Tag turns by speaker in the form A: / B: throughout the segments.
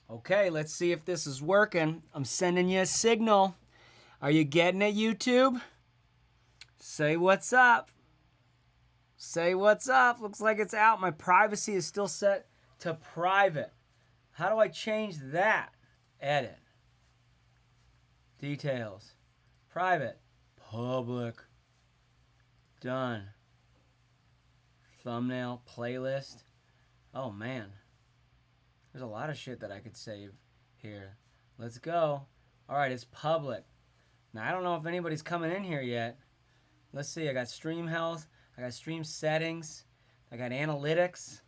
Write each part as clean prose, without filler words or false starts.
A: Okay, let's see if this is working. I'm sending you a signal. Are you getting it, YouTube? Say what's up. Say what's up. Looks like it's out. My privacy is still set to private. How do I change that? Edit. Details. Private. Public. Done. Thumbnail. Playlist. Oh, man. There's a lot of shit that I could save here. Let's go. All right, it's public. Now, I don't know if anybody's coming in here yet. Let's see. I got stream health. I got stream settings. I got analytics.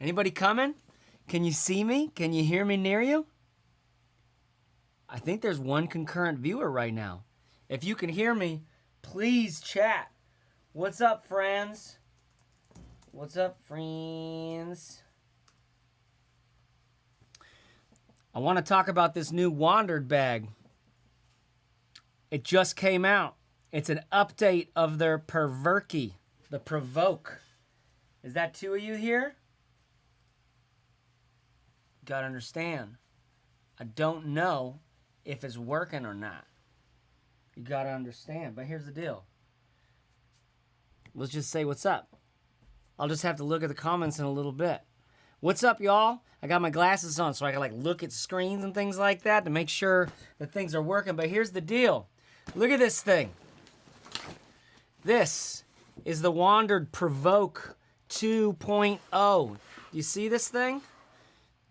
A: Anybody coming? Can you see me? Can you hear me near you? I think there's one concurrent viewer right now. If you can hear me, please chat. What's up, friends? What's up, friends? I want to talk about this new Wandrd bag. It just came out. It's an update of their PRVKE, the Provoke. Is that two of you here? Gotta understand. I don't know if it's working or not. You gotta understand. But here's the deal. Let's just say what's up. I'll just have to look at the comments in a little bit. What's up, y'all? I got my glasses on so I can like look at screens and things like that to make sure that things are working. But here's the deal. Look at this thing. This is the Wandrd PRVKE 2.0. You see this thing?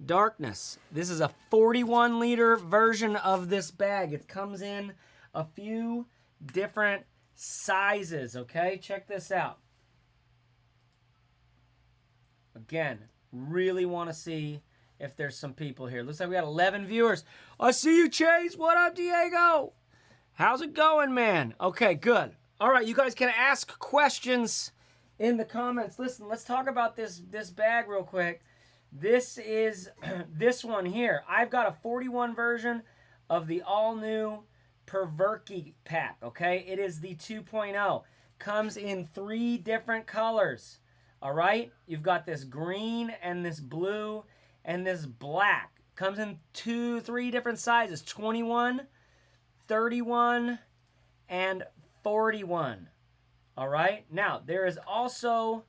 A: Darkness. This is a 41-liter version of this bag. It comes in a few different sizes, okay? Check this out. Again, really want to see if there's some people here. Looks like we got 11 viewers. I see you, Chase. What up, Diego? How's it going, man? Okay, good. All right, you guys can ask questions in the comments. Listen, let's talk about this bag real quick. This is this one here. I've got a 41 version of the all-new PRVKE pack, okay? It is the 2.0. Comes in 3 different colors, all right? You've got this green and this blue and this black. Comes in 3 different sizes, 21, 31, and 41, all right? Now, there is also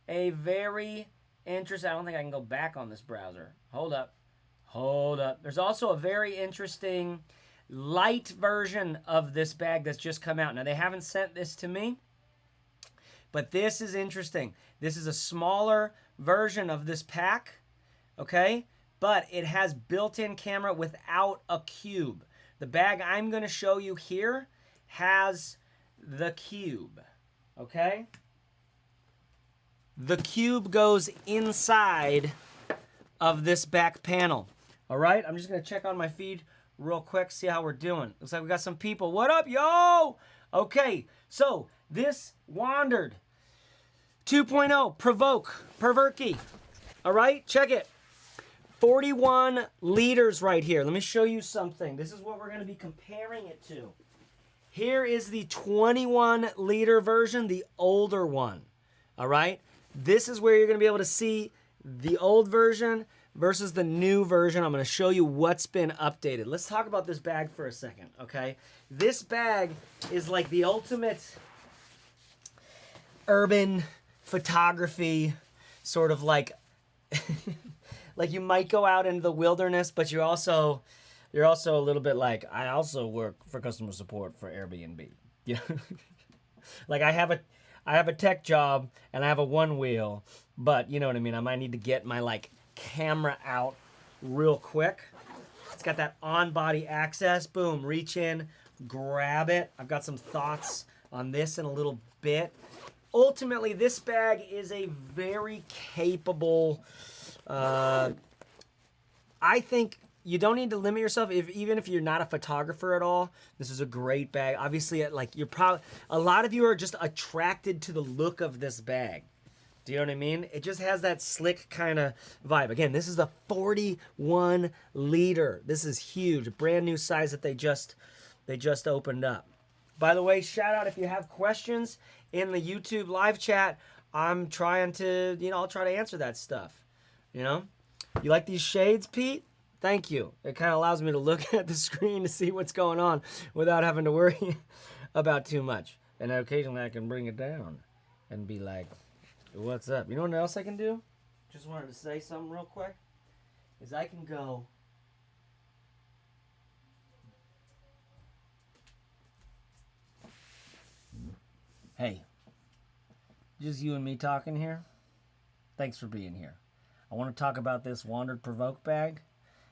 A: a very interesting, I don't think I can go back on this browser. Hold up. Hold up. There's also a very interesting light version of this bag that's just come out. Now, they haven't sent this to me, but this is interesting. This is a smaller version of this pack, okay? But it has built-in camera without a cube. The bag I'm going to show you here has the cube, okay? The cube goes inside of this back panel. All right, I'm just going to check on my feed real quick, see how we're doing. Looks like we got some people. What up, yo? Okay, so this Wandrd 2.0 PRVKE. All right, check it. 41 liters right here. Let me show you something. This is what we're going to be comparing it to. Here is the 21-liter version, the older one. All right? This is where you're going to be able to see the old version versus the new version. I'm going to show you what's been updated. Let's talk about this bag for a second, okay? This bag is like the ultimate urban photography, sort of like, like you might go out into the wilderness, but you're also a little bit like, I also work for customer support for Airbnb. You know? Like I have a tech job and I have a one wheel, but you know what I mean? I might need to get my like camera out real quick. It's got that on-body access. Boom, reach in, grab it. I've got some thoughts on this in a little bit. Ultimately, this bag is a very capable, I think you don't need to limit yourself even if you're not a photographer at all. This is a great bag. Obviously, like you're probably a lot of you are just attracted to the look of this bag. Do you know what I mean? It just has that slick kind of vibe. Again, this is the 41 liter. This is huge, a brand new size that they just opened up. By the way, shout out if you have questions in the YouTube live chat. I'm trying to, I'll try to answer that stuff. You know? You like these shades, Pete? Thank you. It kind of allows me to look at the screen to see what's going on without having to worry about too much. And occasionally I can bring it down and be like, what's up? You know what else I can do? Just wanted to say something real quick. Is I can go... Hey, just you and me talking here. Thanks for being here. I want to talk about this Wandrd Provoke bag,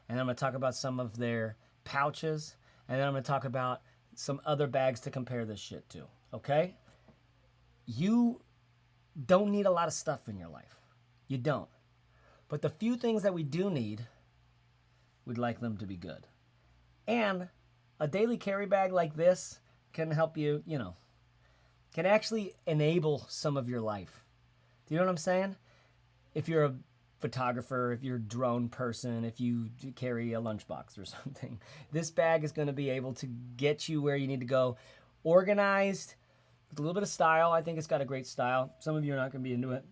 A: and I'm going to talk about some of their pouches, and then I'm going to talk about some other bags to compare this shit to, okay? You don't need a lot of stuff in your life. You don't. But the few things that we do need, we'd like them to be good. And a daily carry bag like this can help you, you know, can actually enable some of your life. Do you know what I'm saying? If you're a photographer, if you're a drone person, if you carry a lunchbox or something, this bag is going to be able to get you where you need to go, organized, with a little bit of style. I think it's got a great style. Some of you are not going to be into it.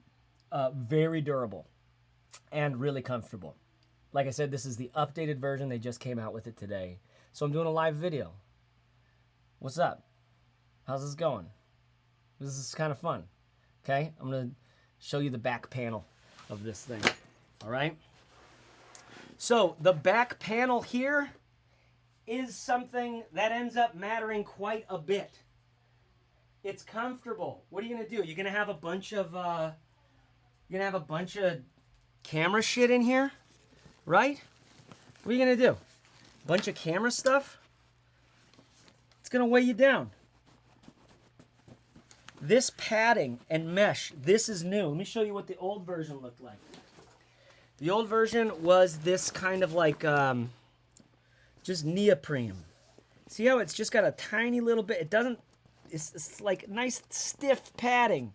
A: Very durable and really comfortable. Like I said, this is the updated version. They just came out with it today. So I'm doing a live video. What's up? How's this going? This is kind of fun. Okay? I'm going to show you the back panel of this thing. All right? So the back panel here is something that ends up mattering quite a bit. It's comfortable. What are you going to do? You're going to have a bunch of camera shit in here, right? What are you going to do? Bunch of camera stuff? It's going to weigh you down. This padding and mesh, this is new. Let me show you what the old version looked like. The old version was this kind of like just neoprene. See how it's just got a tiny little bit, it doesn't, it's like nice stiff padding,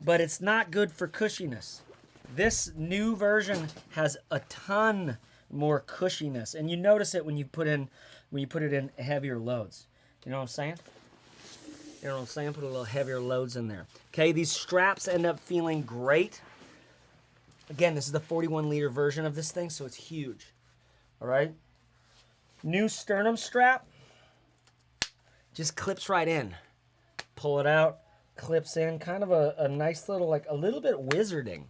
A: but it's not good for cushiness. This new version has a ton more cushiness, and you notice it when you put it in heavier loads. You know what I'm saying? You know what I'm saying? Put a little heavier loads in there. Okay, these straps end up feeling great. Again, this is the 41-liter version of this thing, so it's huge. All right? New sternum strap. Just clips right in. Pull it out, clips in. Kind of a nice little, like a little bit wizarding.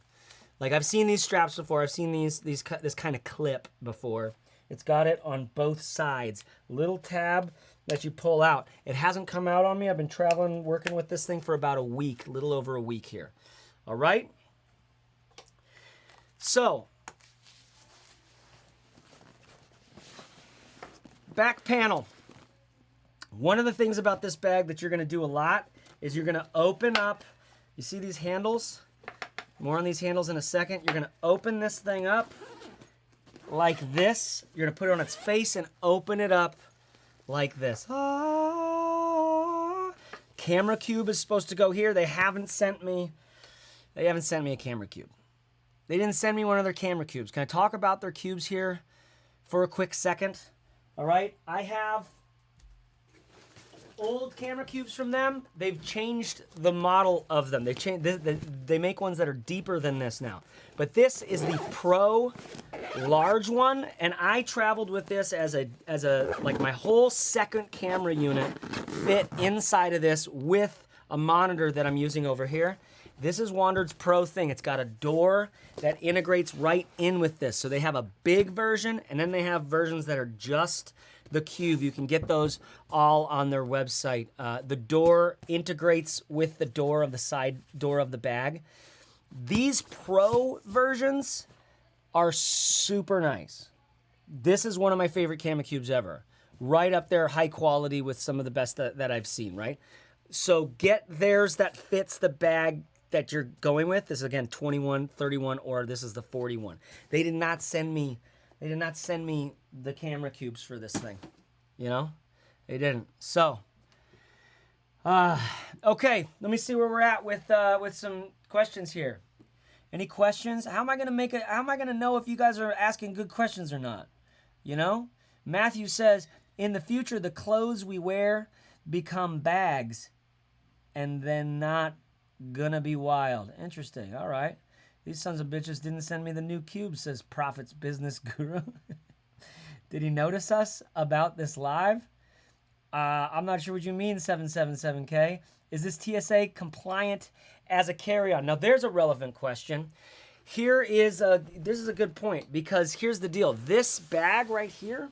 A: Like I've seen these straps before. I've seen this kind of clip before. It's got it on both sides. Little tab that you pull out. It hasn't come out on me. I've been traveling, working with this thing for about a week, a little over a week here. All right? So, back panel. One of the things about this bag that you're going to do a lot is you're going to open up, you see these handles? More on these handles in a second. You're going to open this thing up like this. You're going to put it on its face and open it up like this. Ah. Camera cube is supposed to go here. They haven't sent me a camera cube. They didn't send me one of their camera cubes. Can I talk about their cubes here for a quick second? All right, I have old camera cubes from them. They've changed the model of them. They make ones that are deeper than this now. But this is the Pro large one, and I traveled with this as a like my whole second camera unit fit inside of this with a monitor that I'm using over here. This is Wandrd's Pro thing. It's got a door that integrates right in with this. So they have a big version, and then they have versions that are just the cube. You can get those all on their website. The door integrates with the door of the side door of the bag. These Pro versions are super nice. This is one of my favorite camera cubes ever. Right up there, high quality with some of the best that I've seen, right? So get theirs that fits the bag that you're going with. This is again 21, 31, or this is the 41. They did not send me the camera cubes for this thing. You know? They didn't. So okay, let me see where we're at with some questions here. Any questions? How am I gonna know if you guys are asking good questions or not? You know? Matthew says, in the future the clothes we wear become bags and then not gonna be wild. Interesting. All right. These sons of bitches didn't send me the new cube, says Prophet's Business Guru. Did he notice us about this live? I'm not sure what you mean, 777K. Is this TSA compliant as a carry-on? Now, there's a relevant question. This is a good point, because here's the deal. This bag right here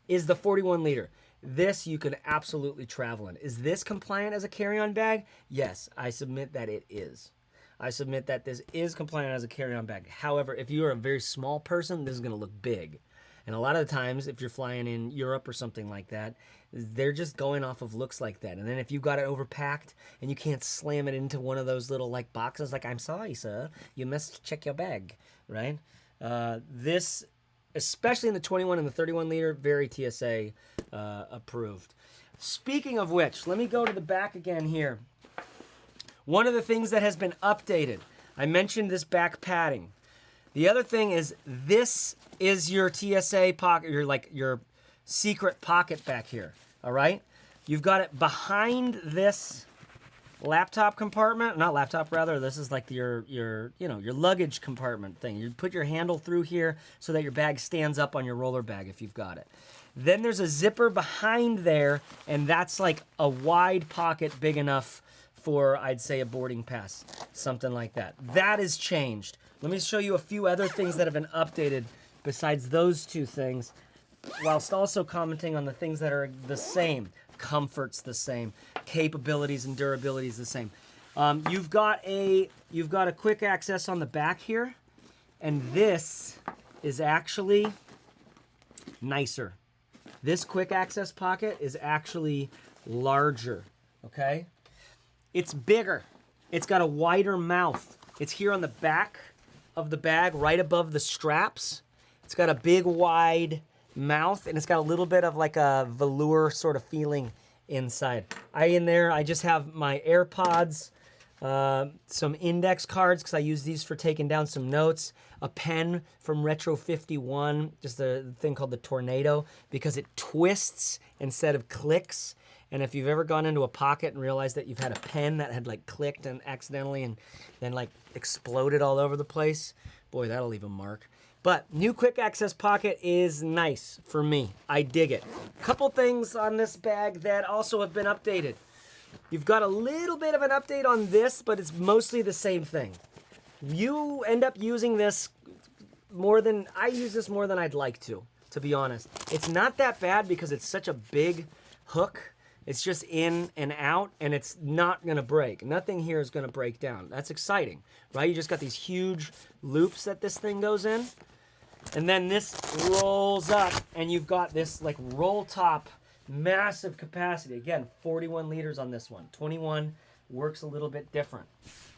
A: is the 41 liter. This you could absolutely travel in. Is this compliant as a carry-on bag? Yes, I submit that it is. I submit that this is compliant as a carry-on bag. However, if you are a very small person, this is gonna look big. And a lot of the times, if you're flying in Europe or something like that, they're just going off of looks like that. And then if you've got it overpacked and you can't slam it into one of those little like boxes, like, I'm sorry, sir, you must check your bag, right? This, especially in the 21 and the 31 liter, very TSA approved. Speaking of which, let me go to the back again here. One of the things that has been updated, I mentioned this back padding. The other thing is, this is your TSA pocket, your secret pocket back here, all right? You've got it behind this laptop compartment, not laptop rather, this is like your luggage compartment thing. You put your handle through here so that your bag stands up on your roller bag if you've got it. Then there's a zipper behind there, and that's like a wide pocket big enough for, I'd say, a boarding pass, something like that. That has changed. Let me show you a few other things that have been updated besides those two things, whilst also commenting on the things that are the same. Comfort's the same, capabilities and durability is the same. You've got a quick access on the back here, and this is actually nicer. This quick access pocket is actually larger, okay? It's bigger. It's got a wider mouth. It's here on the back of the bag, right above the straps. It's got a big, wide mouth, and it's got a little bit of like a velour sort of feeling inside. I just have my AirPods, some index cards, because I use these for taking down some notes, a pen from Retro 51, just a thing called the Tornado, because it twists instead of clicks. And if you've ever gone into a pocket and realized that you've had a pen that had like clicked and accidentally and then like exploded all over the place, boy, that'll leave a mark. But new quick access pocket is nice for me. I dig it. Couple things on this bag that also have been updated. You've got a little bit of an update on this, but it's mostly the same thing. You end up using this I use this more than I'd like to be honest. It's not that bad because it's such a big hook. It's just in and out, and it's not gonna break. Nothing here is gonna break down. That's exciting, right? You just got these huge loops that this thing goes in, and then this rolls up, and you've got this like roll top, massive capacity. Again, 41 liters on this one. 21 works a little bit different,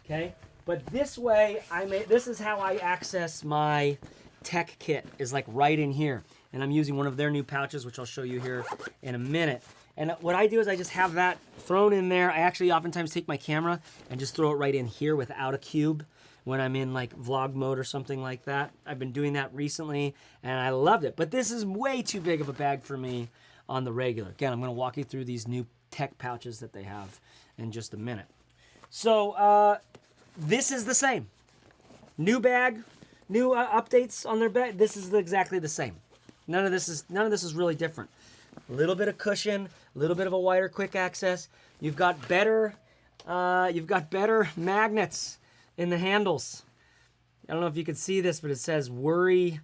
A: okay? But this way, this is how I access my tech kit, is like right in here. And I'm using one of their new pouches, which I'll show you here in a minute. And what I do is I just have that thrown in there. I actually oftentimes take my camera and just throw it right in here without a cube when I'm in like vlog mode or something like that. I've been doing that recently and I loved it. But this is way too big of a bag for me on the regular. Again, I'm gonna walk you through these new tech pouches that they have in just a minute. So this is the same. New bag, new updates on their bag. This is exactly the same. None of this is really different. A little bit of cushion, a little bit of a wider quick access. You've got better magnets in the handles. I don't know if you can see this, but it says worry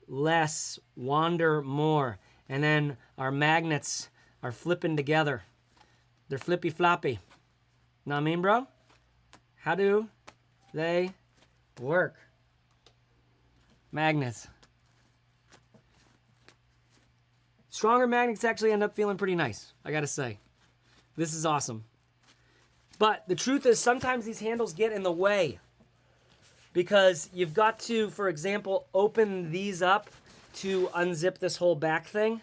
A: less, wander more. And then our magnets are flipping together. They're flippy floppy. Know what I mean, bro? How do they work? Magnets. Stronger magnets actually end up feeling pretty nice, I gotta say. This is awesome. But the truth is, sometimes these handles get in the way because you've got to, for example, open these up to unzip this whole back thing.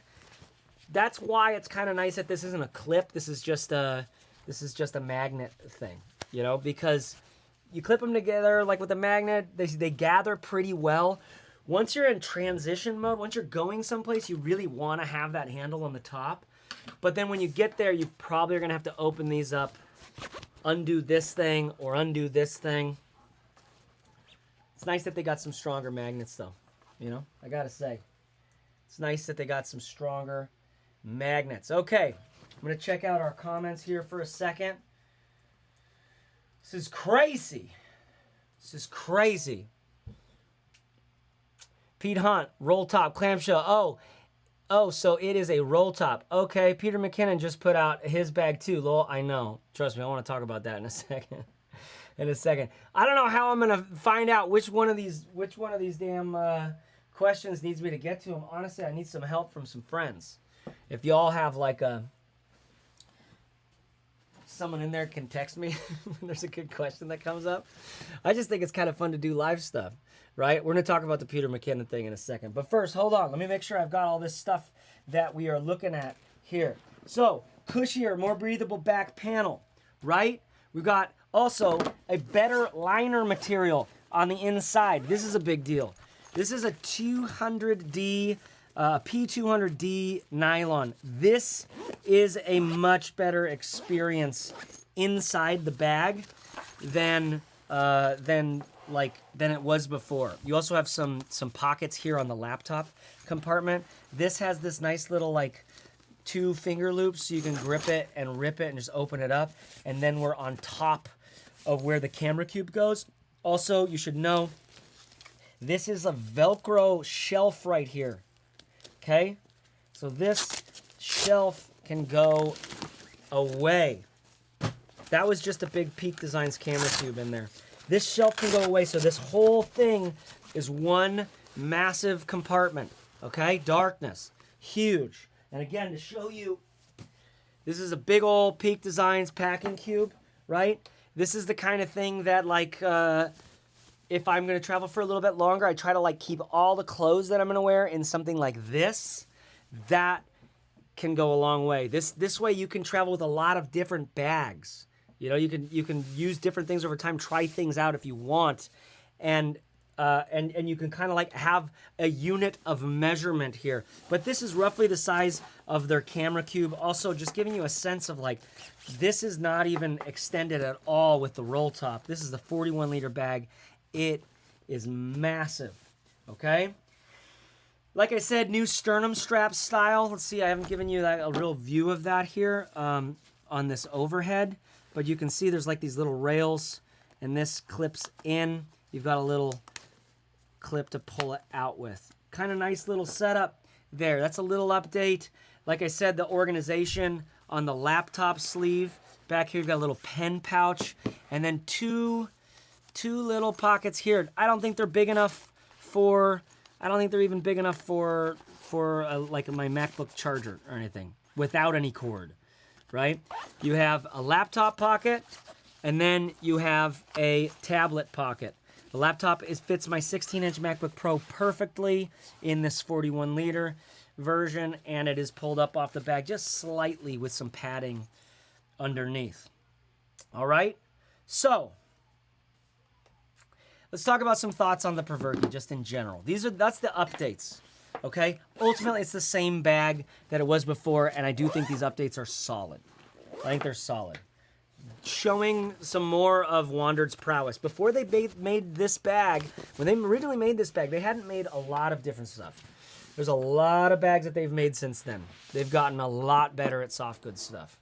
A: That's why it's kind of nice that this isn't a clip. This is just a magnet thing, you know, because you clip them together like with a magnet, they gather pretty well. Once you're in transition mode, once you're going someplace, you really want to have that handle on the top. But then when you get there, you probably are going to have to open these up, undo this thing or undo this thing. It's nice that they got some stronger magnets though, you know, I got to say. It's nice that they got some stronger magnets. Okay, I'm going to check out our comments here for a second. This is crazy. This is crazy. Pete Hunt, roll top, clamshell. Oh, so it is a roll top. Okay, Peter McKinnon just put out his bag too. Lol, I know. Trust me, I want to talk about that in a second. I don't know how I'm gonna find out which one of these damn questions needs me to get to them. Honestly, I need some help from some friends. If y'all have like someone in there can text me when there's a good question that comes up. I just think it's kind of fun to do live stuff, right? We're gonna talk about the Peter McKinnon thing in a second. But first, hold on. Let me make sure I've got all this stuff that we are looking at here. So, cushier, more breathable back panel, right? We've got also a better liner material on the inside. This is a big deal. This is a 200D, P200D nylon. This is a much better experience inside the bag than it was before. You also have some pockets here on the laptop compartment. This has this nice little like 2 finger loops so you can grip it and rip it and just open it up. And then we're on top of where the camera cube goes. Also, you should know, this is a Velcro shelf right here, okay? So this shelf can go away. That was just a big Peak Designs camera cube in there. This shelf can go away, so this whole thing is one massive compartment, okay? Darkness, huge. And again, to show you, this is a big old Peak Designs packing cube, right? This is the kind of thing that like, if I'm gonna travel for a little bit longer, I try to like keep all the clothes that I'm gonna wear in something like this. That can go a long way. This way you can travel with a lot of different bags. You know, you can use different things over time, try things out if you want, and you can kind of like have a unit of measurement here. But this is roughly the size of their camera cube. Also, just giving you a sense of like, this is not even extended at all with the roll top. This is the 41 liter bag. It is massive, okay? Like I said, new sternum strap style. Let's see, I haven't given you a real view of that here on this overhead, but you can see there's like these little rails, and this clips in. You've got a little clip to pull it out with. Kind of nice little setup there. That's a little update. Like I said, the organization on the laptop sleeve. Back here, you've got a little pen pouch, and then two little pockets here. I don't think they're big enough for, I don't think they're even big enough for like my MacBook charger or anything without any cord, right? You have a laptop pocket, and then you have a tablet pocket. The laptop fits my 16-inch MacBook Pro perfectly in this 41 liter version, and it is pulled up off the bag just slightly with some padding underneath. All right, so let's talk about some thoughts on the PRVKE just in general. That's the updates, okay? Ultimately, it's the same bag that it was before, and I do think these updates are solid. I think they're solid. Showing some more of Wandrd's prowess. Before they made this bag, when they originally made this bag, they hadn't made a lot of different stuff. There's a lot of bags that they've made since then. They've gotten a lot better at soft goods stuff.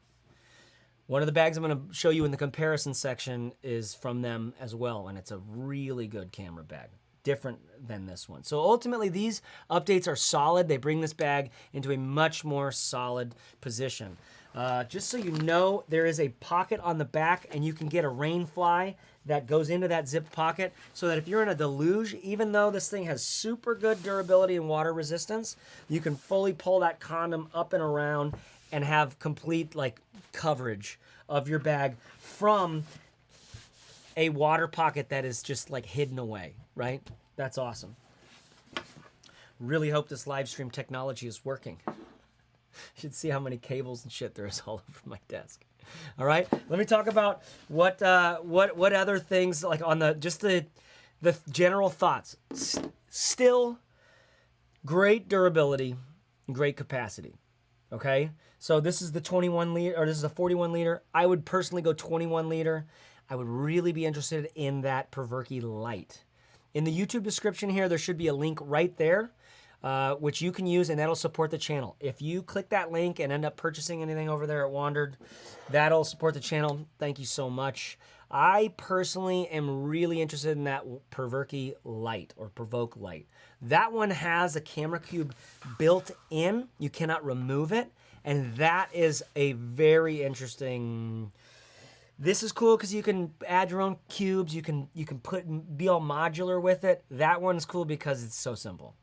A: One of the bags I'm going to show you in the comparison section is from them as well, and it's a really good camera bag, different than this one. So ultimately, these updates are solid. They bring this bag into a much more solid position. Just so you know, there is a pocket on the back, and you can get a rain fly that goes into that zip pocket so that if you're in a deluge, even though this thing has super good durability and water resistance, you can fully pull that condom up and around and have complete like coverage of your bag from a water pocket that is just like hidden away, right? That's awesome. Really hope this live stream technology is working. You should see how many cables and shit there is all over my desk. All right, let me talk about what other things like on the general thoughts. Still great durability, great capacity. Okay, so this is the 21 liter, or this is a 41 liter. I would personally go 21 liter. I would really be interested in that PRVKE Lite. In the YouTube description here, there should be a link right there which you can use, and that'll support the channel. If you click that link and end up purchasing anything over there at Wandrd, that'll support the channel. Thank you so much. I personally am really interested in that PRVKE Lite or PRVKE Lite. That one has a camera cube built in. You cannot remove it, and that is a very interesting. This is cool because you can add your own cubes. You can be all modular with it. That one's cool because it's so simple.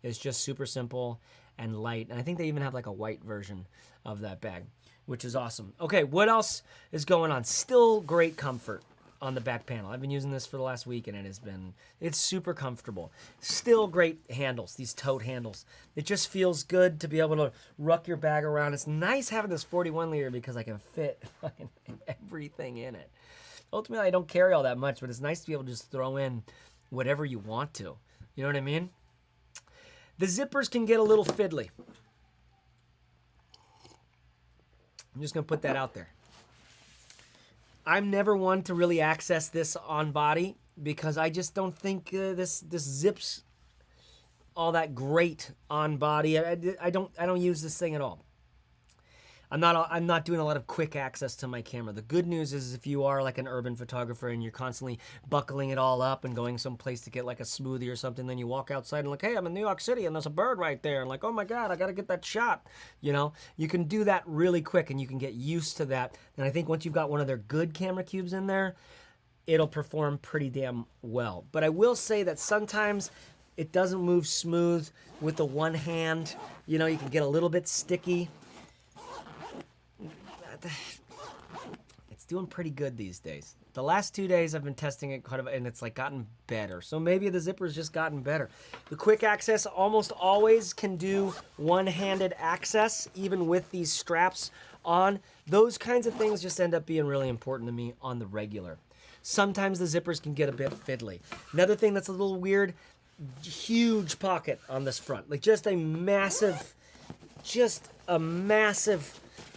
A: It's just super simple and light. And I think they even have like a white version of that bag, which is awesome. Okay, what else is going on? Still great comfort on the back panel. I've been using this for the last week and it's super comfortable. Still great handles, these tote handles. It just feels good to be able to ruck your bag around. It's nice having this 41 liter because I can fit everything in it. Ultimately, I don't carry all that much, but it's nice to be able to just throw in whatever you want to. You know what I mean? The zippers can get a little fiddly. I'm just gonna put that out there. I'm never one to really access this on body because I just don't think this zips all that great on body. I don't use this thing at all. I'm not doing a lot of quick access to my camera. The good news is if you are like an urban photographer and you're constantly buckling it all up and going someplace to get like a smoothie or something, then you walk outside and like, hey, I'm in New York City and there's a bird right there. And like, oh my God, I got to get that shot. You know, you can do that really quick and you can get used to that. And I think once you've got one of their good camera cubes in there, it'll perform pretty damn well. But I will say that sometimes it doesn't move smooth with the one hand. You know, you can get a little bit sticky. It's doing pretty good these days. The last 2 days I've been testing it quite a bit, and it's like gotten better. So maybe the zipper's just gotten better. The quick access almost always can do one-handed access, even with these straps on. Those kinds of things just end up being really important to me on the regular. Sometimes the zippers can get a bit fiddly. Another thing that's a little weird, huge pocket on this front. Like just a massive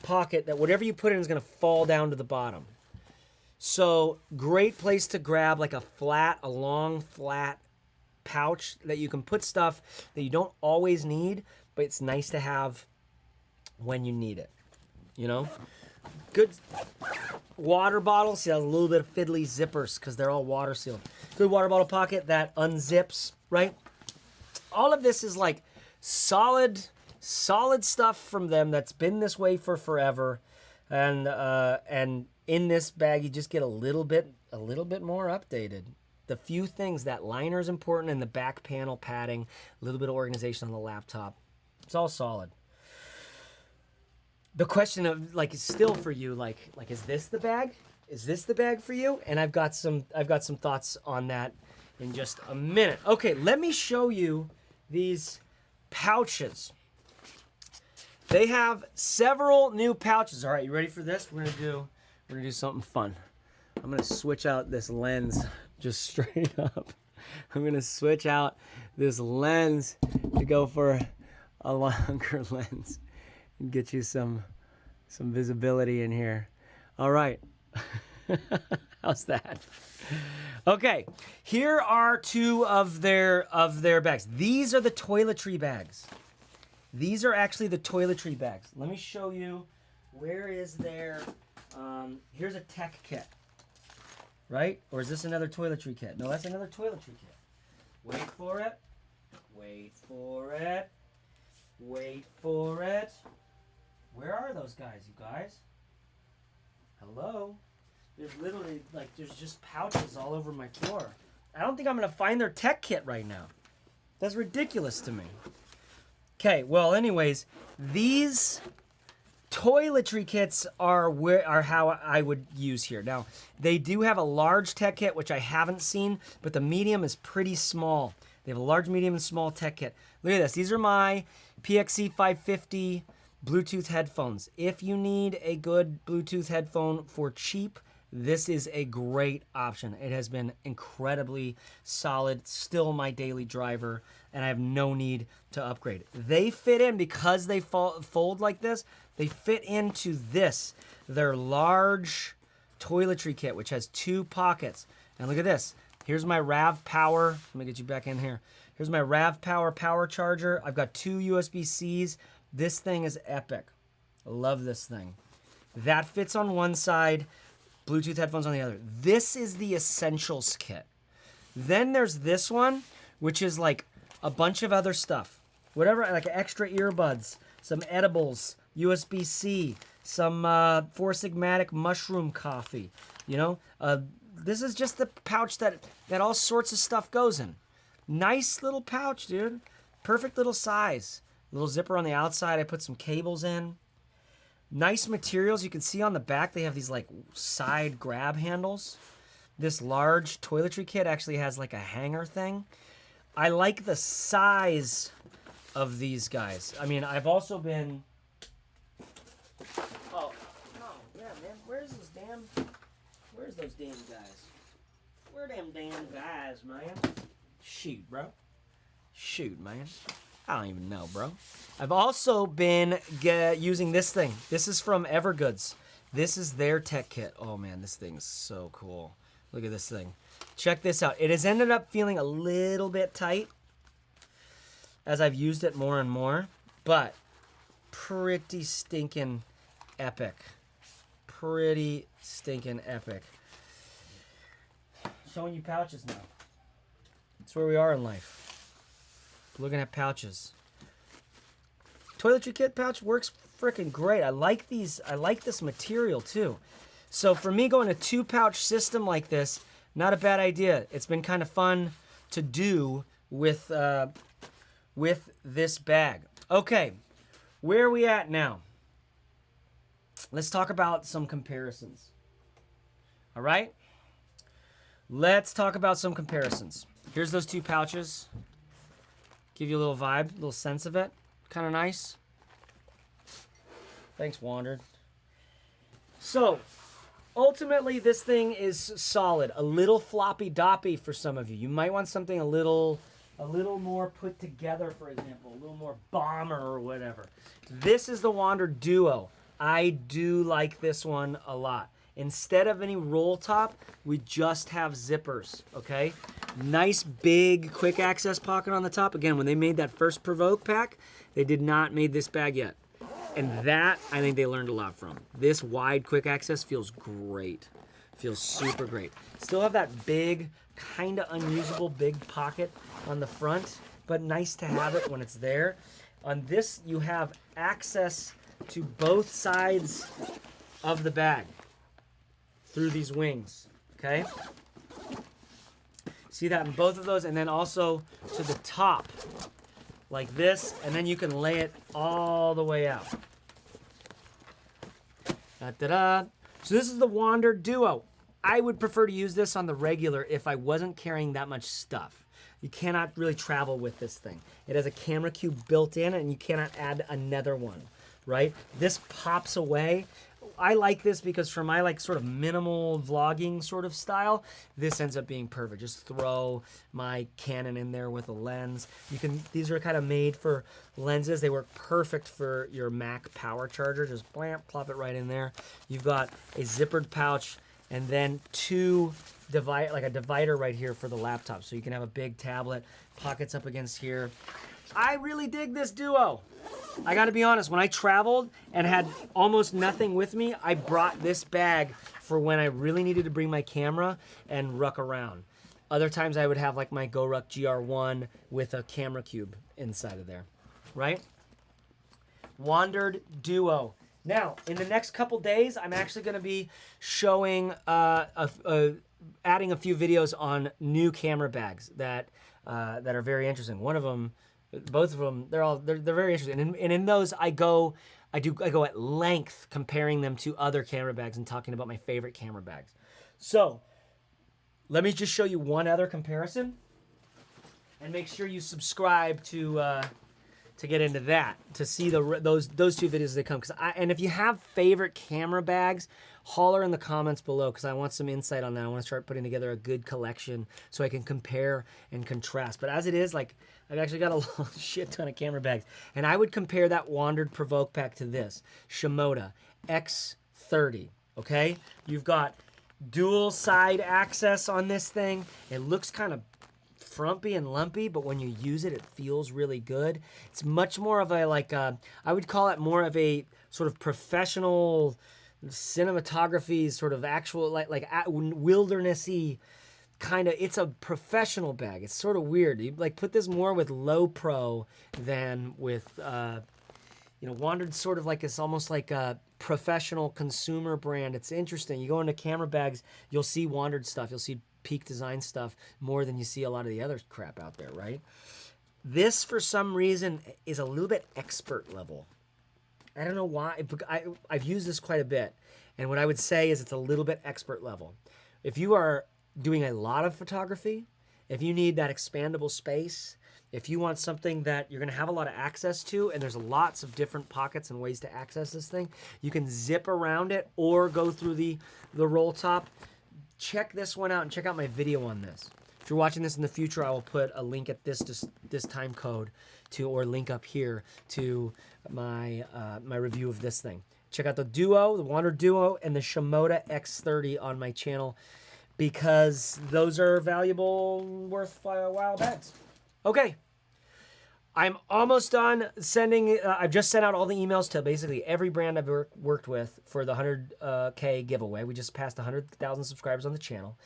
A: pocket that whatever you put in is going to fall down to the bottom. So great place to grab like a long flat pouch that you can put stuff that you don't always need, but it's nice to have when you need it. You know, good water bottle. See, has a little bit of fiddly zippers because they're all water sealed. Good water bottle pocket that unzips, right? All of this is like solid stuff from them that's been this way for forever, and in this bag you just get a little bit more updated. The few things, that liner is important, and the back panel padding, a little bit of organization on the laptop. It's all solid. The question of like is still for you, like is this the bag? Is this the bag for you? And I've got some thoughts on that in just a minute. Okay, let me show you these pouches. They have several new pouches. All right, you ready for this? We're gonna do something fun. I'm gonna switch out this lens just straight up. I'm gonna switch out this lens to go for a longer lens and get you some visibility in here. All right. How's that? Okay, here are two of their bags. These are the toiletry bags. These are actually the toiletry bags. Let me show you. Where is their, here's a tech kit, right? Or is this another toiletry kit? No, that's another toiletry kit. Wait for it. Wait for it. Wait for it. Where are those guys, you guys? Hello? There's literally, like, there's just pouches all over my floor. I don't think I'm going to find their tech kit right now. That's ridiculous to me. Okay, well, anyways, these toiletry kits are how I would use here. Now, they do have a large tech kit, which I haven't seen, but the medium is pretty small. They have a large, medium, and small tech kit. Look at this. These are my PXE 550 Bluetooth headphones. If you need a good Bluetooth headphone for cheap, this is a great option. It has been incredibly solid, still my daily driver, and I have no need to upgrade. They fit in, because they fold like this, they fit into this, their large toiletry kit, which has 2 pockets. And look at this. Here's my RAV power. Let me get you back in here. Here's my RAV Power power charger. I've got 2 USB-Cs. This thing is epic. I love this thing. That fits on one side, Bluetooth headphones on the other. This is the Essentials kit. Then there's this one, which is like a bunch of other stuff. Whatever, like extra earbuds, some edibles, USB-C, some Four Sigmatic mushroom coffee. You know, this is just the pouch that all sorts of stuff goes in. Nice little pouch, dude. Perfect little size. Little zipper on the outside. I put some cables in. Nice materials. You can see on the back they have these like side grab handles. This large toiletry kit actually has like a hanger thing. I like the size of these guys. I mean, I've also been... Oh, yeah, man. Where's those damn guys? Where them damn guys, man? Shoot, bro. Shoot, man. I don't even know, bro. I've also been using this thing. This is from Evergoods. This is their tech kit. Oh, man, this thing's so cool. Look at this thing. Check this out. It has ended up feeling a little bit tight as I've used it more and more, but pretty stinking epic. Pretty stinking epic. Showing you pouches now. That's where we are in life. Looking at pouches. Toiletry kit pouch works freaking great. I like these. I like this material too. So for me, going a 2-pouch system like this, not a bad idea. It's been kind of fun to do with this bag. Okay, where are we at now? Let's talk about some comparisons. All right? Let's talk about some comparisons. Here's those 2 pouches. Give you a little vibe, a little sense of it. Kind of nice. Thanks, Wandrd. So, ultimately, this thing is solid. A little floppy-doppy for some of you. You might want something a little more put together, for example. A little more bomber or whatever. This is the Wandrd Duo. I do like this one a lot. Instead of any roll top, we just have zippers, okay? Nice big quick access pocket on the top. Again, when they made that first Provoke pack, they did not made this bag yet. And that, I think they learned a lot from. This wide quick access feels great. Feels super great. Still have that big, kind of unusable big pocket on the front, but nice to have it when it's there. On this, you have access to both sides of the bag through these wings, okay? See that in both of those, and then also to the top, like this, and then you can lay it all the way out. Da-da-da. So this is the Wandrd Duo. I would prefer to use this on the regular if I wasn't carrying that much stuff. You cannot really travel with this thing. It has a camera cube built in, and you cannot add another one, right? This pops away. I like this because for my like sort of minimal vlogging sort of style, this ends up being perfect. Just throw my Canon in there with a lens. These are kind of made for lenses. They work perfect for your Mac power charger. Just blam, plop it right in there. You've got a zippered pouch and then like a divider right here for the laptop. So you can have a big tablet, pockets up against here. I really dig this Duo. I gotta be honest, when I traveled and had almost nothing with me, I brought this bag for when I really needed to bring my camera and ruck around. Other times I would have like my GoRuck GR1 with a camera cube inside of there, right? Wandrd Duo. Now, in the next couple days, I'm actually gonna be showing, adding a few videos on new camera bags that are very interesting. One of them, both of them, they're very interesting. And in those, I go at length comparing them to other camera bags and talking about my favorite camera bags. So let me just show you one other comparison, and make sure you subscribe to get into that, to see those 2 videos as they come. And if you have favorite camera bags, holler in the comments below, because I want some insight on that. I want to start putting together a good collection so I can compare and contrast. But as it is, like, I've actually got a shit ton of camera bags. And I would compare that Wandrd Provoke pack to this Shimoda X30, okay? You've got dual side access on this thing. It looks kind of frumpy and lumpy, but when you use it, it feels really good. It's much more of a, like, I would call it more of a sort of professional cinematography, sort of actual, like wildernessy kind of. It's a professional bag. It's sort of weird. You like put this more with low pro than with, you know, Wandrd sort of like it's almost like a professional consumer brand. It's interesting. You go into camera bags, you'll see Wandrd stuff. You'll see Peak Design stuff more than you see a lot of the other crap out there, right? This, for some reason, is a little bit expert level. I don't know why. I've used this quite a bit. And what I would say is it's a little bit expert level. If you are doing a lot of photography, if you need that expandable space, if you want something that you're going to have a lot of access to, and there's lots of different pockets and ways to access this thing, you can zip around it or go through the roll top. Check this one out and check out my video on this. If you're watching this in the future, I will put a link at this time code to, or link up here to my my review of this thing. Check out the Duo, the Wandrd Duo, and the Shimoda X30 on my channel, because those are valuable, worthwhile bags. Okay, I'm almost done sending. I've just sent out all the emails to basically every brand I've worked with for the 100K giveaway. We just passed 100,000 subscribers on the channel.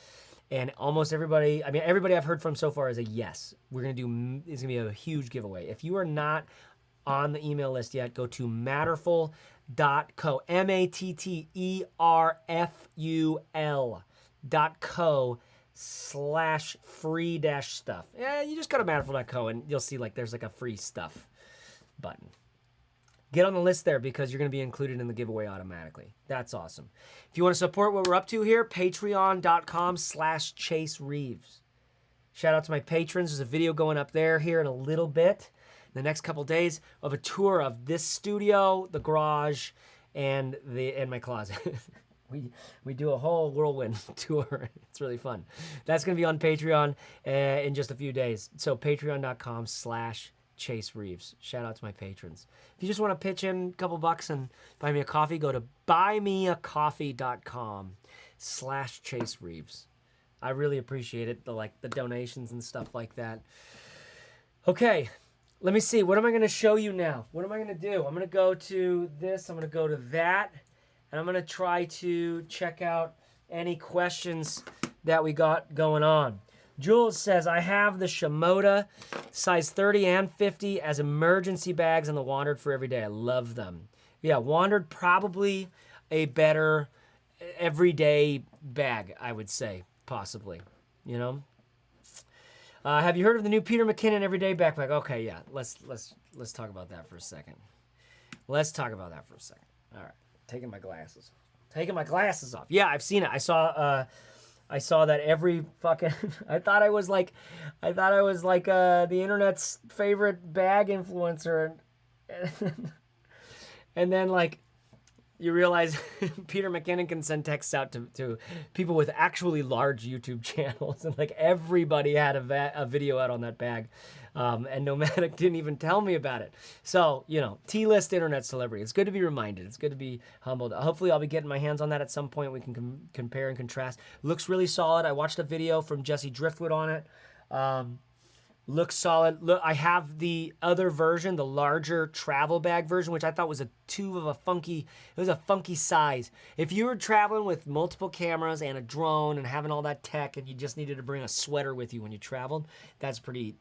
A: And almost everybody, I mean, everybody I've heard from so far is a yes. We're going to do, it's going to be a huge giveaway. If you are not on the email list yet, go to matterful.co, matterful.co/free-stuff. Yeah, you just go to matterful.co and you'll see like there's like a free stuff button. Get on the list there because you're going to be included in the giveaway automatically. That's awesome. If you want to support what we're up to here, patreon.com/Chase Reeves. Shout out to my patrons. There's a video going up there here in a little bit. In the next couple days of a tour of this studio, the garage, and my closet. We do a whole whirlwind tour. It's really fun. That's going to be on Patreon in just a few days. So patreon.com/Chase Reeves. Shout out to my patrons. If you just want to pitch in a couple bucks and buy me a coffee, go to buymeacoffee.com/Chase Reeves. I really appreciate it. The donations and stuff like that. Okay, let me see. What am I going to show you now? What am I going to do? I'm going to go to this. I'm going to go to that. And I'm going to try to check out any questions that we got going on. Jules says, I have the Shimoda size 30 and 50 as emergency bags in the Wandrd for every day. I love them. Yeah, Wandrd probably a better everyday bag, I would say, possibly. You know? Have you heard of the new Peter McKinnon everyday backpack? Okay, yeah. Let's talk about that for a second. Let's talk about that for a second. All right. Taking my glasses off. Yeah, I've seen it. I saw that every fucking. I thought I was like the internet's favorite bag influencer, and then like you realize Peter McKinnon can send texts out to people with actually large YouTube channels, and like everybody had a video out on that bag, and Nomadic didn't even tell me about it. So, you know, T-list internet celebrity. It's good to be reminded. It's good to be humbled. Hopefully I'll be getting my hands on that at some point. We can compare and contrast. Looks really solid. I watched a video from Jesse Driftwood on it. Looks solid. Look, I have the other version, the larger travel bag version, which I thought was a funky size. If you were traveling with multiple cameras and a drone and having all that tech and you just needed to bring a sweater with you when you traveled, that's pretty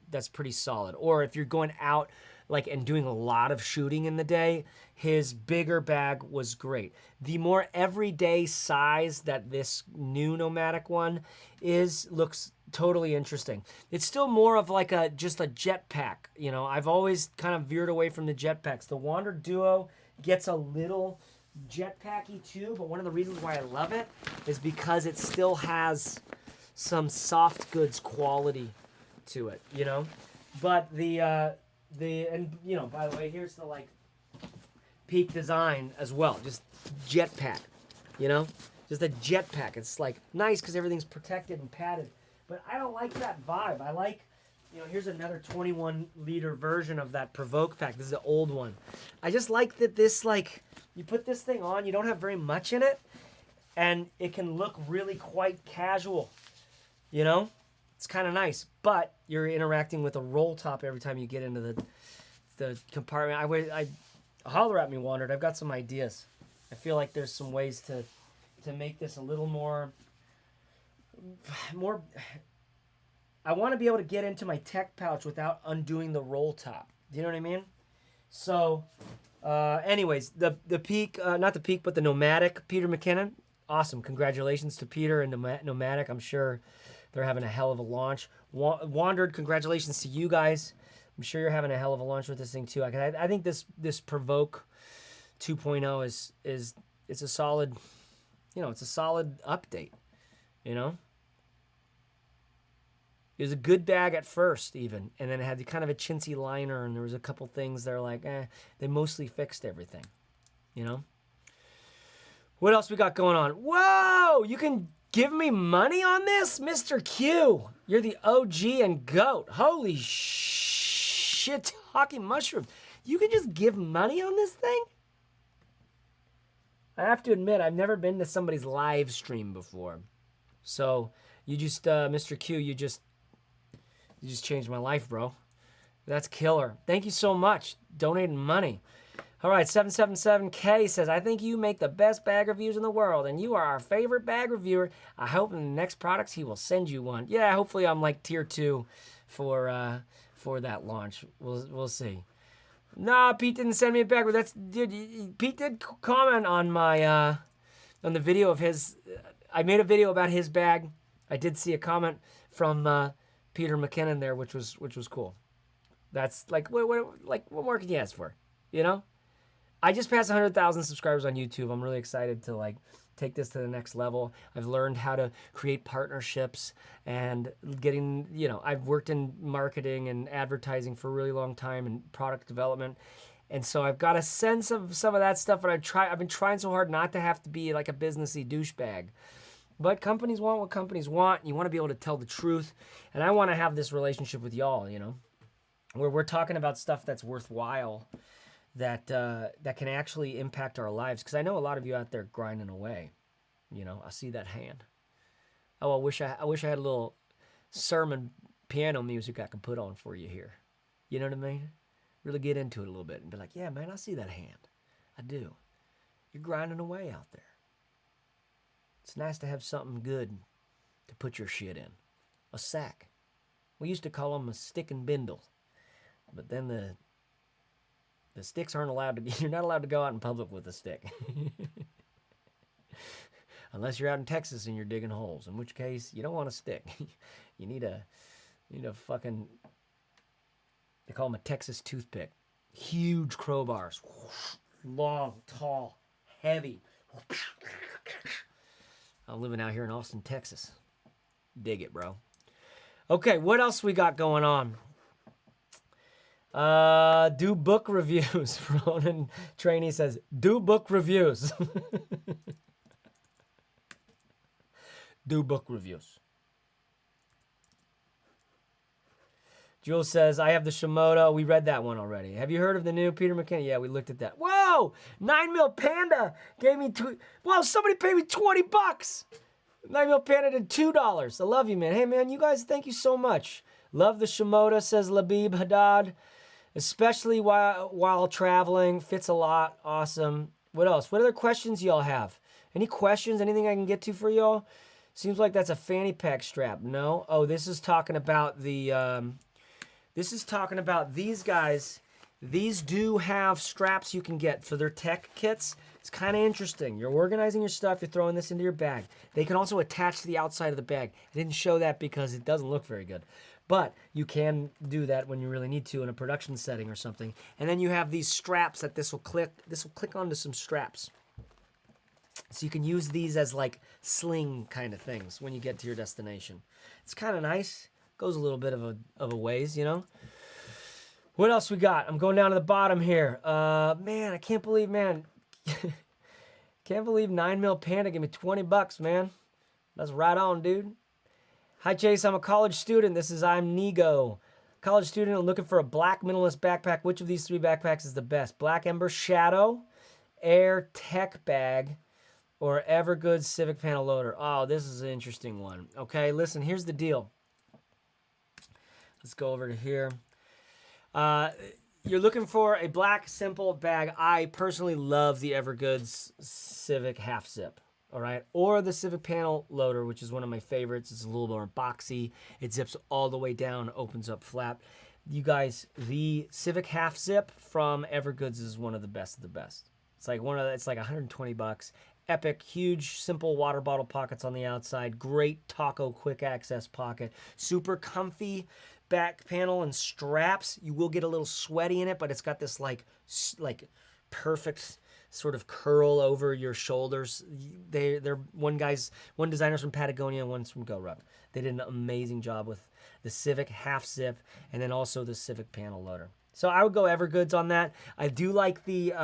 A: solid. Or if you're going out like and doing a lot of shooting in the day, his bigger bag was great. The more everyday size that this new Nomadic one looks totally interesting. It's still more of like just a jetpack. You know, I've always kind of veered away from the jetpacks. The Wandrd Duo gets a little jetpacky too, but one of the reasons why I love it is because it still has some soft goods quality to it, you know? But and you know, by the way, here's the like Peak Design as well, just jetpack, you know? Just a jetpack. It's like nice because everything's protected and padded. But I don't like that vibe. I like, you know, here's another 21-liter version of that Provoke pack. This is the old one. I just like that this, like, you put this thing on, you don't have very much in it, and it can look really quite casual, you know? It's kind of nice, but you're interacting with a roll top every time you get into the compartment. I holler at me, Wandrd. I've got some ideas. I feel like there's some ways to make this a little more. I want to be able to get into my tech pouch without undoing the roll top. Do you know what I mean? So, anyways, the peak, not the peak, but the Nomadic Peter McKinnon. Awesome. Congratulations to Peter and Nomadic. I'm sure they're having a hell of a launch. Wandrd, congratulations to you guys. I'm sure you're having a hell of a launch with this thing too. I think this PRVKE 2.0 is it's a solid, it's a solid update, It was a good bag at first, even, and then it had kind of a chintzy liner, and there was a couple things that are like, they mostly fixed everything, What else we got going on? Whoa! You can give me money on this, Mr. Q. You're the OG and GOAT. Holy shit, hockey mushroom. You can just give money on this thing? I have to admit, I've never been to somebody's live stream before. So, you just, Mr. Q, you just changed my life, bro. That's killer. Thank you so much. Donating money. All right, 777K says, I think you make the best bag reviews in the world, and you are our favorite bag reviewer. I hope in the next products he will send you one. Yeah, hopefully I'm like tier 2 for that launch. We'll see. Nah, Pete didn't send me a bag. Dude, Pete did comment on my on the video of his. I made a video about his bag. I did see a comment from Peter McKinnon there, which was cool. That's like what more can you ask for? I just passed 100,000 subscribers on YouTube. I'm really excited to take this to the next level. I've learned how to create partnerships and I've worked in marketing and advertising for a really long time and product development. And so I've got a sense of some of that stuff, but I've been trying so hard not to have to be like a businessy douchebag. But companies want what companies want. You want to be able to tell the truth. And I want to have this relationship with y'all, where we're talking about stuff that's worthwhile, that can actually impact our lives. Because I know a lot of you out there grinding away. I see that hand. Oh, I wish I had a little sermon piano music I could put on for you here. You know what I mean? Really get into it a little bit and be like, yeah, man, I see that hand. I do. You're grinding away out there. It's nice to have something good to put your shit in. A sack. We used to call them a stick and bindle. But then the sticks aren't allowed to be, you're not allowed to go out in public with a stick. Unless you're out in Texas and you're digging holes, in which case you don't want a stick. You need a fucking, they call them a Texas toothpick. Huge crowbars. Long, tall, heavy. I'm living out here in Austin, Texas. Dig it, bro. Okay, what else we got going on? Do book reviews. Ronan Trainee says, do book reviews. Do book reviews. Jules says, I have the Shimoda. We read that one already. Have you heard of the new Peter McKinnon? Yeah, we looked at that. Whoa! 9mm Panda gave me Whoa, somebody paid me $20. 9mm Panda did $2. I love you, man. Hey, man, you guys, thank you so much. Love the Shimoda, says Labib Haddad. Especially while traveling. Fits a lot. Awesome. What else? What other questions y'all have? Any questions? Anything I can get to for y'all? Seems like that's a fanny pack strap. No? Oh, this is talking about the... this is talking about these guys. These do have straps you can get for their tech kits. It's kind of interesting. You're organizing your stuff. You're throwing this into your bag. They can also attach to the outside of the bag. I didn't show that because it doesn't look very good. But you can do that when you really need to in a production setting or something. And then you have these straps that this will click onto some straps. So you can use these as like sling kind of things when you get to your destination. It's kind of nice. Goes a little bit of a ways, What else we got? I'm going down to the bottom here. Man, I can't believe, man. Can't believe 9mm Panda gave me $20, man. That's right on, dude. Hi, Chase. I'm a college student. I'm Nego. College student. I'm looking for a black minimalist backpack. Which of these 3 backpacks is the best? Black Ember Shadow, Air Tech Bag, or Evergood Civic Panel Loader? Oh, this is an interesting one. Okay, listen, here's the deal. Let's go over to here. You're looking for a black, simple bag. I personally love the Evergoods Civic Half Zip. All right, or the Civic Panel Loader, which is one of my favorites. It's a little more boxy. It zips all the way down, opens up flat. You guys, the Civic Half Zip from Evergoods is one of the best of the best. It's like it's like 120 bucks. Epic, huge, simple water bottle pockets on the outside. Great taco quick access pocket. Super comfy back panel and straps. You will get a little sweaty in it, but it's got this like perfect sort of curl over your shoulders. They're one designer's from Patagonia, one's from GoRuck. They did an amazing job with the Civic Half Zip and then also the Civic Panel Loader. So I would go Evergoods on that. I do like the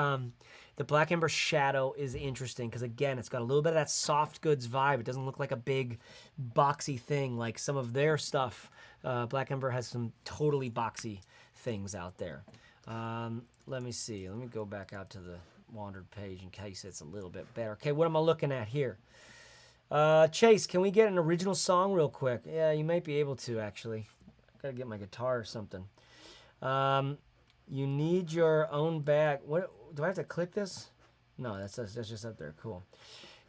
A: Black Ember Shadow is interesting because, again, it's got a little bit of that soft goods vibe. It doesn't look like a big boxy thing like some of their stuff. Black Ember has some totally boxy things out there. Let me see. Let me go back out to the Wandrd page in case it's a little bit better. Okay, what am I looking at here? Chase, can we get an original song real quick? Yeah, you might be able to, actually. I gotta get my guitar or something. You need your own bag. What do I have to click this? No, that's just up there. Cool.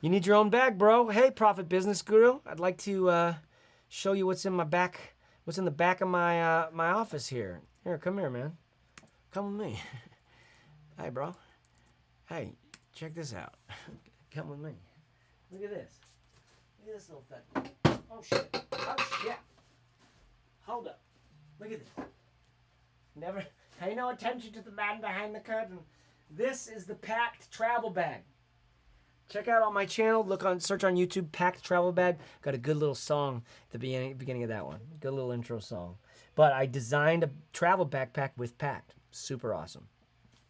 A: You need your own bag, bro. Hey, Profit Business Guru. I'd like to show you what's in my back. What's in the back of my my office here? Here, come here, man. Come with me. Hey, bro. Hey, check this out. Come with me. Look at this. Look at this little thing. Oh shit. Oh shit. Hold up. Look at this. Never pay no attention to the man behind the curtain. This is the Packed Travel Bag. Check out on my channel. Search on YouTube, Packed Travel Bag. Got a good little song at the beginning of that one. Good little intro song. But I designed a travel backpack with Packed. Super awesome.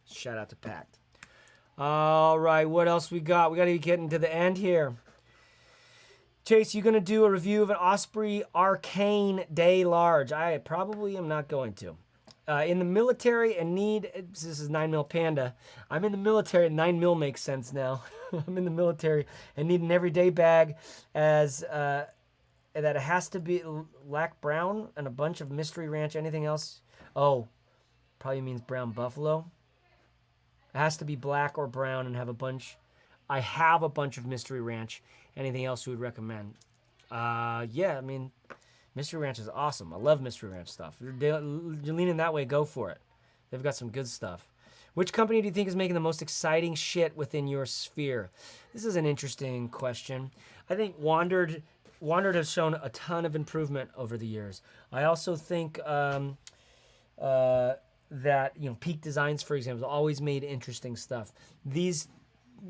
A: Shout out to Packed. All right, what else we got? We got to be getting to the end here. Chase, you going to do a review of an Osprey Arcane Day Large? I probably am not going to. In the military and this is 9mm Panda. I'm in the military, 9mm makes sense now. I'm in the military and need an everyday bag that it has to be black brown and a bunch of Mystery Ranch. Anything else? Oh, probably means brown buffalo. It has to be black or brown and have a bunch. I have a bunch of Mystery Ranch. Anything else you would recommend? Yeah, I mean, Mystery Ranch is awesome. I love Mystery Ranch stuff. You're leaning that way, go for it. They've got some good stuff. Which company do you think is making the most exciting shit within your sphere? This is an interesting question. I think Wandrd has shown a ton of improvement over the years. I also think that, Peak Designs, for example, has always made interesting stuff. These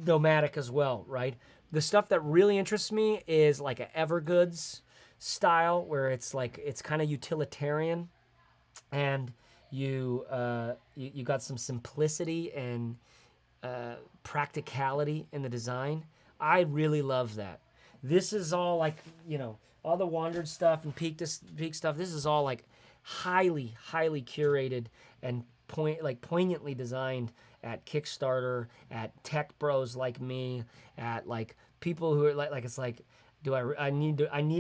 A: Nomadic as well, right? The stuff that really interests me is like an Evergoods style where it's kind of utilitarian and you got some simplicity and practicality in the design. I really love that. This is all all the Wandrd stuff and Peak stuff. This is all highly curated and poignantly designed at Kickstarter, at tech bros like me, at people who are it's I need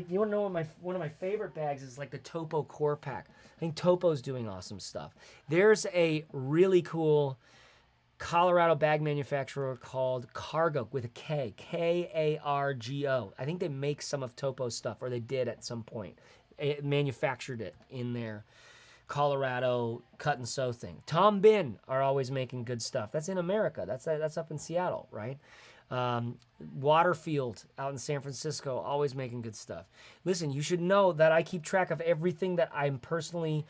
A: you want to know what one of my favorite bags is, the Topo Core Pack. I think Topo's doing awesome stuff. There's a really cool Colorado bag manufacturer called Cargo with a K, Kargo. I think they make some of Topo's stuff, or they did at some point. It manufactured it in their Colorado cut and sew thing. Tom Bin are always making good stuff. That's in America. That's up in Seattle, right? Waterfield out in San Francisco, always making good stuff. Listen, you should know that I keep track of everything that I'm personally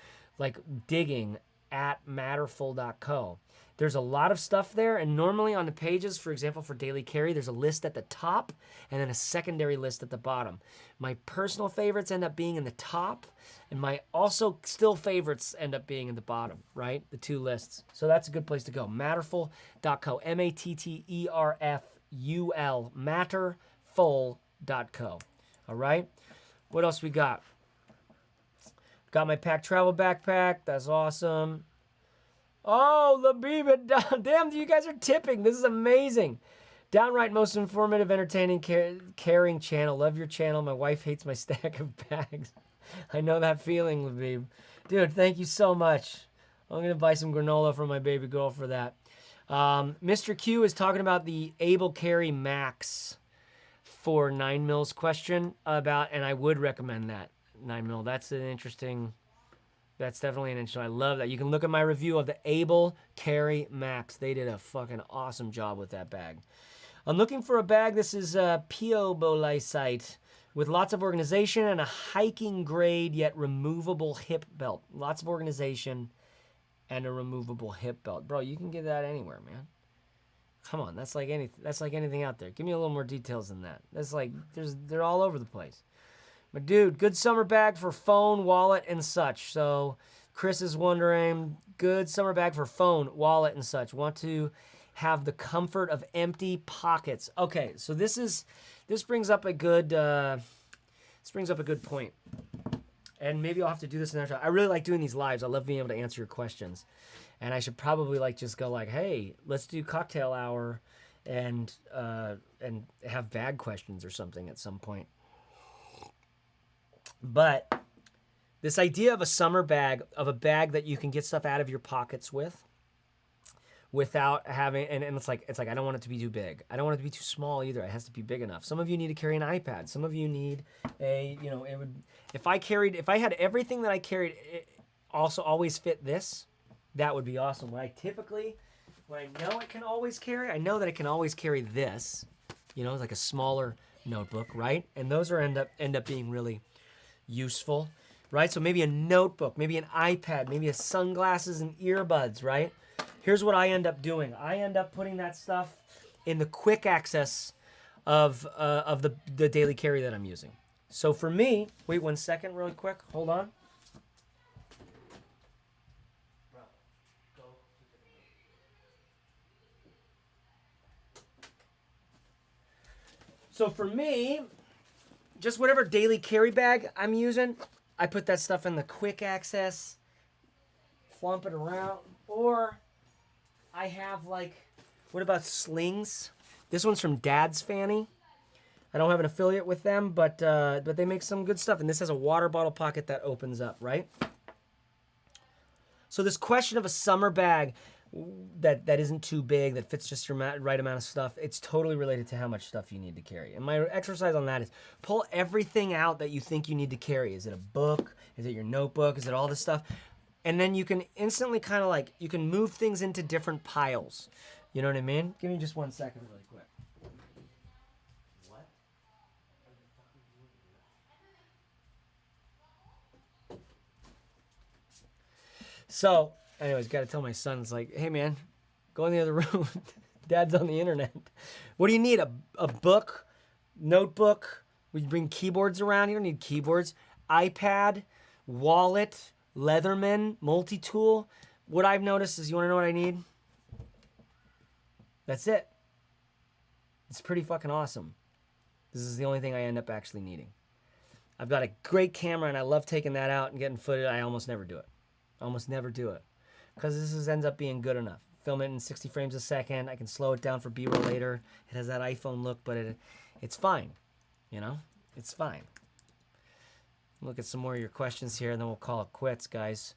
A: digging at matterful.co. There's a lot of stuff there, and normally on the pages, for example, for Daily Carry, there's a list at the top and then a secondary list at the bottom. My personal favorites end up being in the top, and my also still favorites end up being in the bottom, right? The two lists. So that's a good place to go. Matterful.co, Matterful, matterful.co. All right? What else we got? Got my Pack Travel Backpack. That's awesome. Oh, Labib, damn, you guys are tipping. This is amazing. Downright most informative, entertaining, caring channel. Love your channel. My wife hates my stack of bags. I know that feeling, Labib. Dude, thank you so much. I'm going to buy some granola for my baby girl for that. Mr. Q is talking about the Able Carry Max for 9 mils question about, and I would recommend that 9 mil. That's definitely an interesting. I love that. You can look at my review of the Able Carry Max. They did a fucking awesome job with that bag. I'm looking for a bag. This is a Piobolisite with lots of organization and a hiking grade yet removable hip belt. Lots of organization and a removable hip belt. Bro, you can get that anywhere, man. Come on, that's like anything out there. Give me a little more details than that. That's like they're all over the place. But dude, good summer bag for phone, wallet, and such. So Chris is wondering, good summer bag for phone, wallet, and such. Want to have the comfort of empty pockets. Okay, so this brings up a good point. And maybe I'll have to do this another time. I really like doing these lives. I love being able to answer your questions. And I should probably just go hey, let's do cocktail hour and have bag questions or something at some point. But this idea of a summer bag, of a bag that you can get stuff out of your pockets without having, and it's like I don't want it to be too big. I don't want it to be too small either. It has to be big enough. Some of you need to carry an iPad. Some of you need if I had everything that I carried, it also always fit this, that would be awesome. When I know it can always carry, I know that it can always carry this, like a smaller notebook, right? And those end up being really useful, right? So maybe a notebook, maybe an iPad, maybe a sunglasses and earbuds, right? Here's what I end up doing. I end up putting that stuff in the quick access of the daily carry that I'm using. So for me, wait 1 second really quick. Hold on. So for me, just whatever daily carry bag I'm using, I put that stuff in the quick access, flump it around, or I have what about slings? This one's from Dad's Fanny. I don't have an affiliate with them, but they make some good stuff. And this has a water bottle pocket that opens up, right? So this question of a summer bag that isn't too big, that fits just your right amount of stuff, it's totally related to how much stuff you need to carry. And my exercise on that is pull everything out that you think you need to carry. Is it a book? Is it your notebook? Is it all this stuff? And then you can instantly you can move things into different piles. You know what I mean? Give me just 1 second really quick. What? So, anyways, got to tell my son, it's hey man, go in the other room. Dad's on the internet. What do you need? A book, notebook? We bring keyboards around. You don't need keyboards. iPad, wallet, Leatherman, multi-tool. What I've noticed is, you want to know what I need? That's it. It's pretty fucking awesome. This is the only thing I end up actually needing. I've got a great camera and I love taking that out and getting footage. I almost never do it. Because this ends up being good enough. Film it in 60 frames a second. I can slow it down for B-roll later. It has that iPhone look, but it's fine. It's fine. Look at some more of your questions here, and then we'll call it quits, guys.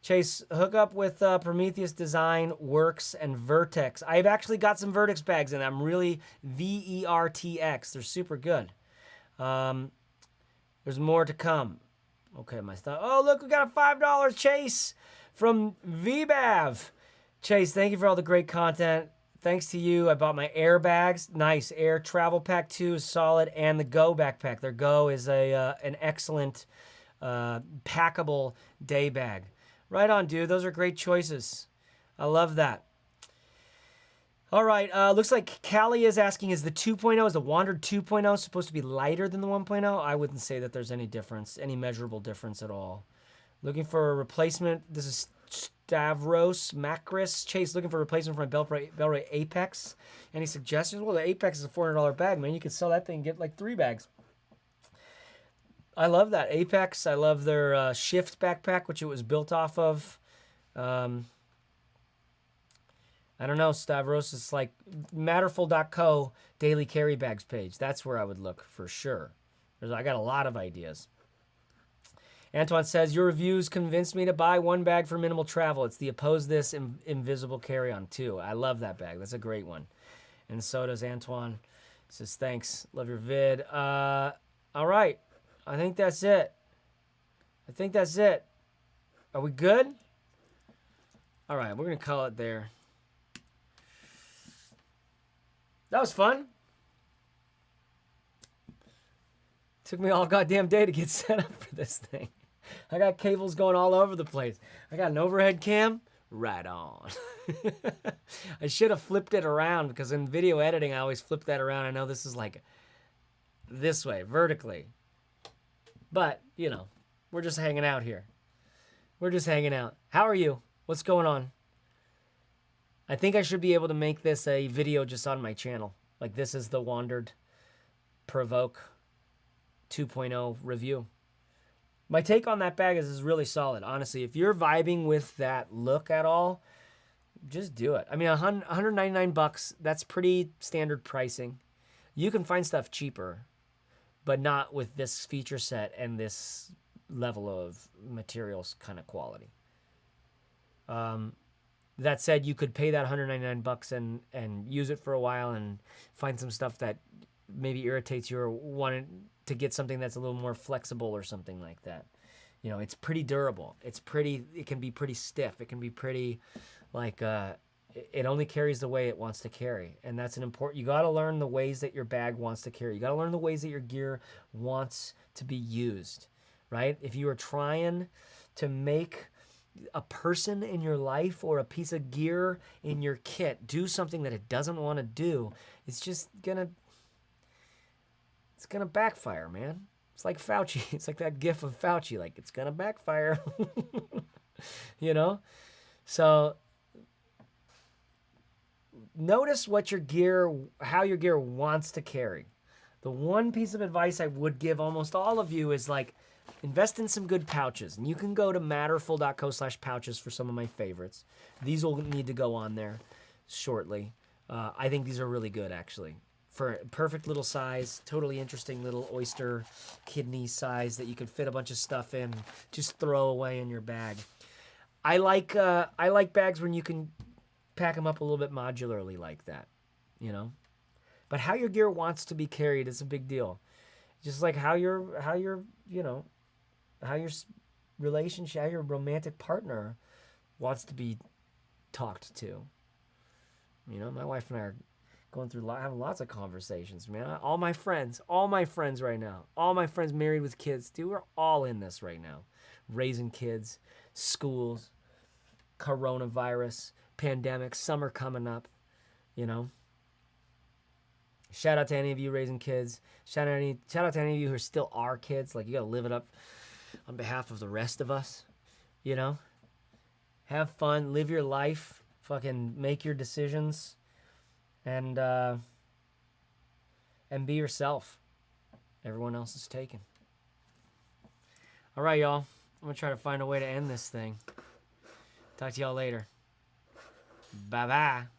A: Chase, hook up with Prometheus Design, Works, and Vertex. I've actually got some Vertex bags, and I'm really VERTX. They're super good. There's more to come. Okay, my stuff. Oh, look, we got a $5 Chase from VBAV. Chase, thank you for all the great content. Thanks to you, I bought my Air bags. Nice. Air Travel Pack 2 is solid, and the Go backpack. Their Go is an excellent packable day bag. Right on, dude. Those are great choices. I love that. All right. Looks like Callie is asking, is the the Wandrd 2.0 supposed to be lighter than the 1.0? I wouldn't say that there's any difference, any measurable difference at all. Looking for a replacement. This is Stavros Macris. Chase, looking for a replacement for my Bellray Apex. Any suggestions? Well, the Apex is a $400 bag, man. You could sell that thing and get 3 bags. I love that Apex. I love their Shift backpack, which it was built off of. I don't know, Stavros. It's Matterful.co daily carry bags page. That's where I would look for sure. I got a lot of ideas. Antoine says, your reviews convinced me to buy one bag for minimal travel. It's the Oppose This Invisible Carry-On too. I love that bag. That's a great one. And so does Antoine. He says, thanks. Love your vid. All right. I think that's it. Are we good? All right. We're going to call it there. That was fun. Took me all goddamn day to get set up for this thing. I got cables going all over the place. I got an overhead cam. Right on. I should have flipped it around because in video editing, I always flip that around. I know this is like this way, vertically. But, you know, we're just hanging out here. We're just hanging out. How are you? What's going on? I think I should be able to make this a video just on my channel. Like this is the Wandrd PRVKE 2.0 review. My take on that bag is really solid. Honestly, if you're vibing with that look at all, just do it. I mean, 199 bucks, that's pretty standard pricing. You can find stuff cheaper, but not with this feature set and this level of materials kind of quality. That said, you could pay that 199 bucks and use it for a while and find some stuff that maybe irritates you or wanted to get something that's a little more flexible or something like that. You know, it's pretty durable. It can be pretty stiff. It can be pretty like, it only carries the way it wants to carry. And that's you got to learn the ways that your bag wants to carry. You got to learn the ways that your gear wants to be used, right? If you are trying to make a person in your life or a piece of gear in your kit do something that it doesn't want to do, it's just gonna backfire, man. It's like Fauci. It's like that gif of Fauci, like it's gonna backfire. You know? So notice what how your gear wants to carry. The one piece of advice I would give almost all of you is like, invest in some good pouches. And you can go to matterful.co/pouches for some of my favorites. These will need to go on there shortly. I think these are really good, actually. For perfect little size, totally interesting little oyster kidney size that you can fit a bunch of stuff in, just throw away in your bag. I like bags when you can pack them up a little bit modularly like that, you know? But how your gear wants to be carried is a big deal. Just like how your relationship, how your romantic partner wants to be talked to. You know, my wife and I are going through having lots of conversations, man. All my friends right now, all my friends married with kids, dude, we're all in this right now. Raising kids, schools, coronavirus, pandemic, summer coming up, you know. Shout out to any of you raising kids. Shout out to any of you who still are kids. Like, you got to live it up on behalf of the rest of us, you know? Have fun, live your life, fucking make your decisions, and be yourself. Everyone else is taken. All right, y'all. I'm going to try to find a way to end this thing. Talk to y'all later. Bye-bye.